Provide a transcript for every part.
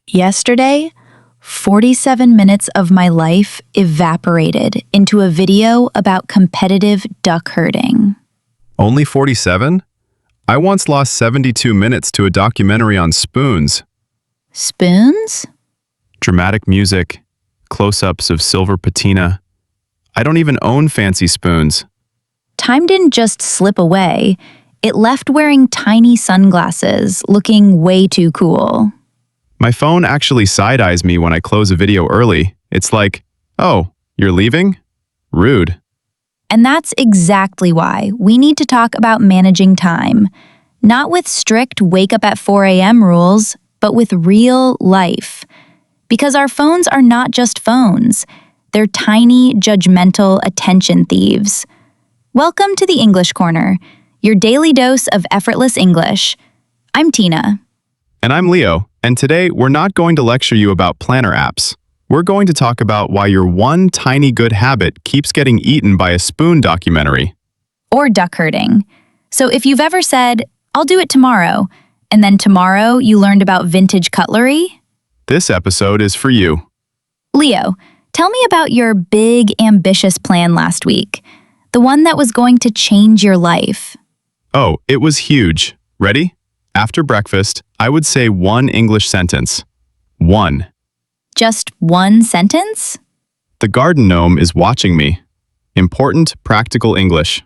Yesterday, 47 minutes of my life evaporated into a video about competitive duck herding. Only 47? I once lost 72 minutes to a documentary on spoons. Spoons? Dramatic music, close-ups of silver patina. I don't even own fancy spoons. Time didn't just slip away, it left wearing tiny sunglasses, looking way too cool. My phone actually side-eyes me when I close a video early. It's like, oh, you're leaving? Rude. And that's exactly why we need to talk about managing time, not with strict wake up at 4 a.m. rules, but with real life. Because our phones are not just phones, they're tiny, judgmental attention thieves. Welcome to the English Corner, your daily dose of effortless English. I'm Tina. And I'm Leo, and today we're not going to lecture you about planner apps. We're going to talk about why your one tiny good habit keeps getting eaten by a spoon documentary. Or duck herding. So if you've ever said, I'll do it tomorrow, and then tomorrow you learned about vintage cutlery? This episode is for you. Leo, tell me about your big, ambitious plan last week. The one that was going to change your life. Oh, it was huge. Ready? After breakfast, I would say one English sentence. One. Just one sentence? The garden gnome is watching me. Important, practical English.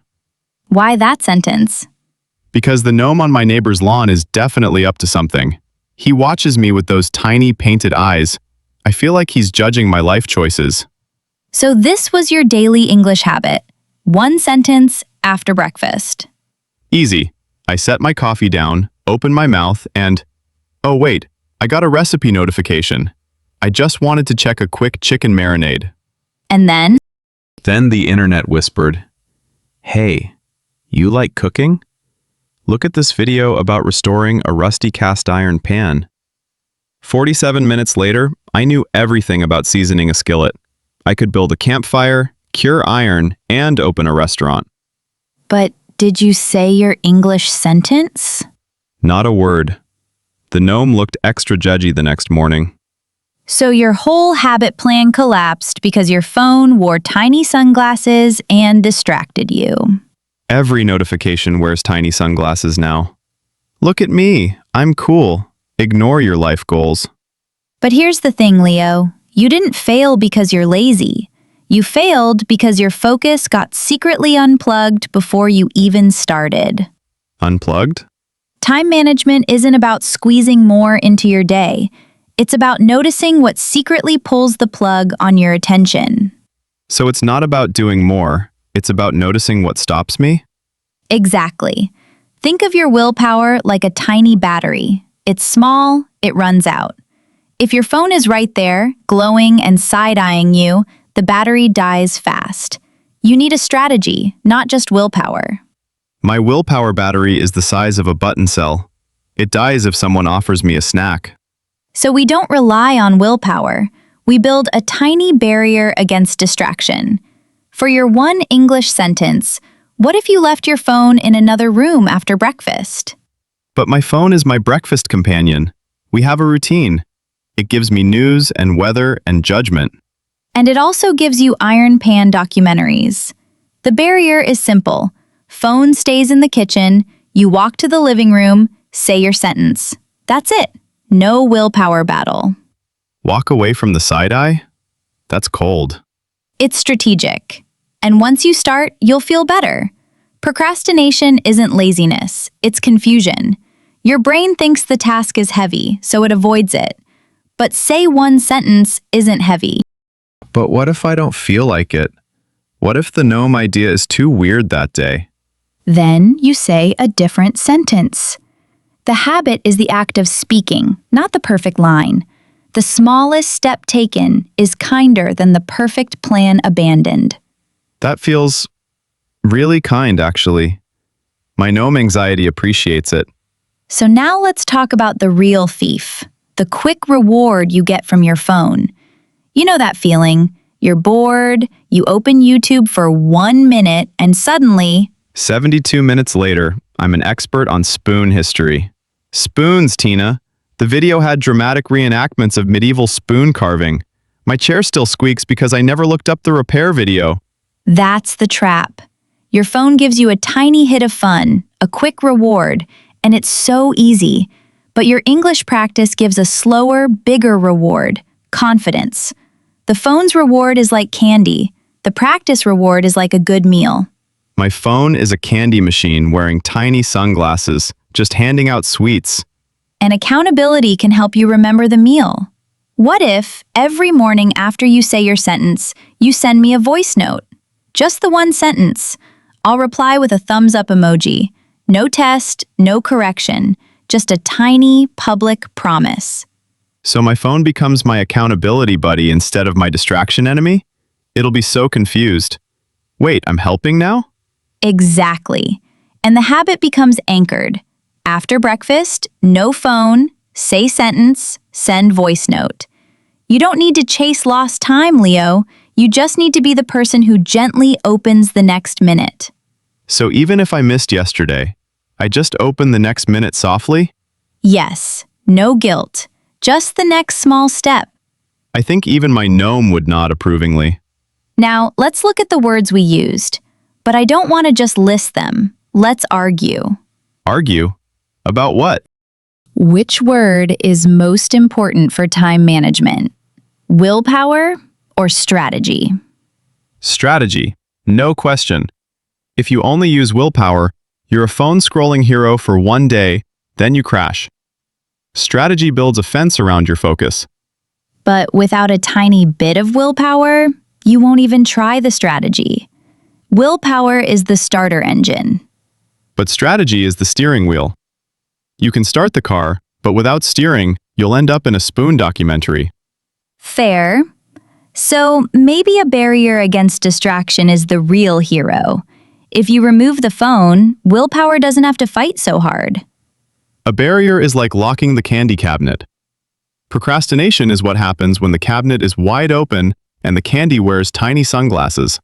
Why that sentence? Because the gnome on my neighbor's lawn is definitely up to something. He watches me with those tiny painted eyes. I feel like he's judging my life choices. So this was your daily English habit. One sentence after breakfast. Easy. I set my coffee down, open my mouth, and... Oh wait, I got a recipe notification. I just wanted to check a quick chicken marinade. And then? Then the internet whispered, "Hey, you like cooking? Look at this video about restoring a rusty cast iron pan." 47 minutes later, I knew everything about seasoning a skillet. I could build a campfire, cure iron, and open a restaurant. But did you say your English sentence? Not a word. The gnome looked extra judgy the next morning. So your whole habit plan collapsed because your phone wore tiny sunglasses and distracted you. Every notification wears tiny sunglasses now. Look at me. I'm cool. Ignore your life goals. But here's the thing, Leo. You didn't fail because you're lazy. You failed because your focus got secretly unplugged before you even started. Unplugged? Time management isn't about squeezing more into your day. It's about noticing what secretly pulls the plug on your attention. So it's not about doing more. It's about noticing what stops me? Exactly. Think of your willpower like a tiny battery. It's small, it runs out. If your phone is right there, glowing and side-eyeing you, the battery dies fast. You need a strategy, not just willpower. My willpower battery is the size of a button cell. It dies if someone offers me a snack. So we don't rely on willpower. We build a tiny barrier against distraction. For your one English sentence, what if you left your phone in another room after breakfast? But my phone is my breakfast companion. We have a routine. It gives me news and weather and judgment. And it also gives you iron pan documentaries. The barrier is simple. Phone stays in the kitchen, you walk to the living room, say your sentence. That's it. No willpower battle. Walk away from the side-eye? That's cold. It's strategic. And once you start, you'll feel better. Procrastination isn't laziness, it's confusion. Your brain thinks the task is heavy, so it avoids it. But say one sentence isn't heavy. But what if I don't feel like it? What if the gnome idea is too weird that day? Then you say a different sentence. The habit is the act of speaking, not the perfect line. The smallest step taken is kinder than the perfect plan abandoned. That feels really kind, actually. My gnome anxiety appreciates it. So now let's talk about the real thief, the quick reward you get from your phone. You know that feeling. You're bored, you open YouTube for 1 minute, and suddenly... 72 minutes later, I'm an expert on spoon history. Spoons, Tina. The video had dramatic reenactments of medieval spoon carving. My chair still squeaks because I never looked up the repair video. That's the trap. Your phone gives you a tiny hit of fun, a quick reward, and it's so easy. But your English practice gives a slower, bigger reward, confidence. The phone's reward is like candy. The practice reward is like a good meal. My phone is a candy machine wearing tiny sunglasses, just handing out sweets. And accountability can help you remember the meal. What if, every morning after you say your sentence, you send me a voice note? Just the one sentence. I'll reply with a thumbs up emoji. No test, no correction, just a tiny public promise. So my phone becomes my accountability buddy instead of my distraction enemy? It'll be so confused. Wait, I'm helping now? Exactly. And the habit becomes anchored. After breakfast, no phone, say sentence, send voice note. You don't need to chase lost time, Leo. You just need to be the person who gently opens the next minute. So even if I missed yesterday, I just open the next minute softly? Yes, no guilt. Just the next small step. I think even my gnome would nod approvingly. Now, let's look at the words we used. But I don't want to just list them. Let's argue. Argue? About what? Which word is most important for time management? Willpower or strategy? Strategy. No question. If you only use willpower, you're a phone-scrolling hero for one day, then you crash. Strategy builds a fence around your focus. But without a tiny bit of willpower, you won't even try the strategy. Willpower is the starter engine. But strategy is the steering wheel. You can start the car, but without steering, you'll end up in a spoon documentary. Fair. So maybe a barrier against distraction is the real hero. If you remove the phone, willpower doesn't have to fight so hard. A barrier is like locking the candy cabinet. Procrastination is what happens when the cabinet is wide open and the candy wears tiny sunglasses.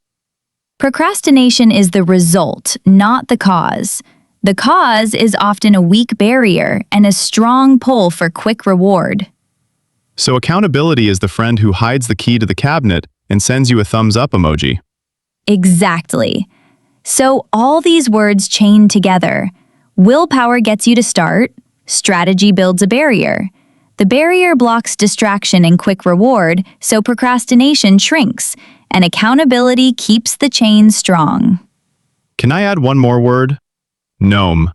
Procrastination is the result, not the cause. The cause is often a weak barrier and a strong pull for quick reward. So accountability is the friend who hides the key to the cabinet and sends you a thumbs up emoji. Exactly. So all these words chain together. Willpower gets you to start. Strategy builds a barrier. The barrier blocks distraction and quick reward, so procrastination shrinks, and accountability keeps the chain strong. Can I add one more word? Gnome.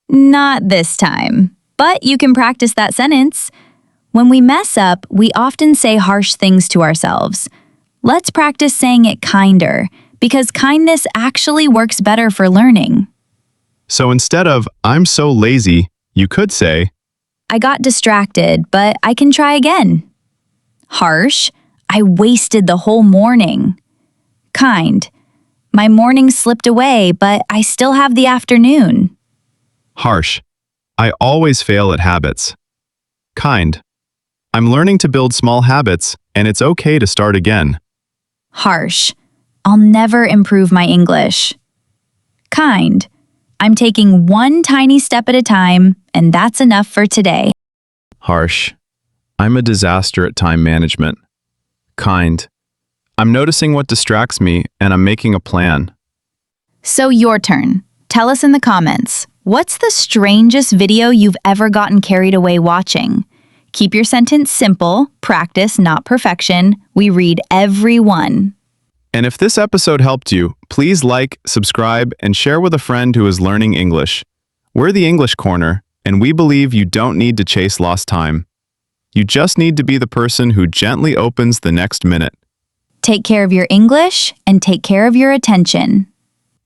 Not this time, but you can practice that sentence. When we mess up, we often say harsh things to ourselves. Let's practice saying it kinder, because kindness actually works better for learning. So instead of, I'm so lazy, you could say, I got distracted, but I can try again. Harsh, I wasted the whole morning. Kind, my morning slipped away, but I still have the afternoon. harsh, I always fail at habits. Kind, I'm learning to build small habits, and it's okay to start again. Harsh, I'll never improve my English. Kind, I'm taking one tiny step at a time, and that's enough for today. Harsh, I'm a disaster at time management. Kind, I'm noticing what distracts me, and I'm making a plan. So your turn. Tell us in the comments, what's the strangest video you've ever gotten carried away watching? Keep your sentence simple, practice, not perfection. We read every one. And if this episode helped you, please like, subscribe, and share with a friend who is learning English. We're the English Corner, and we believe you don't need to chase lost time. You just need to be the person who gently opens the next minute. Take care of your English and take care of your attention.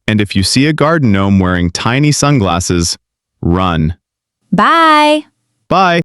And if you see a garden gnome wearing tiny sunglasses, run. Bye! Bye!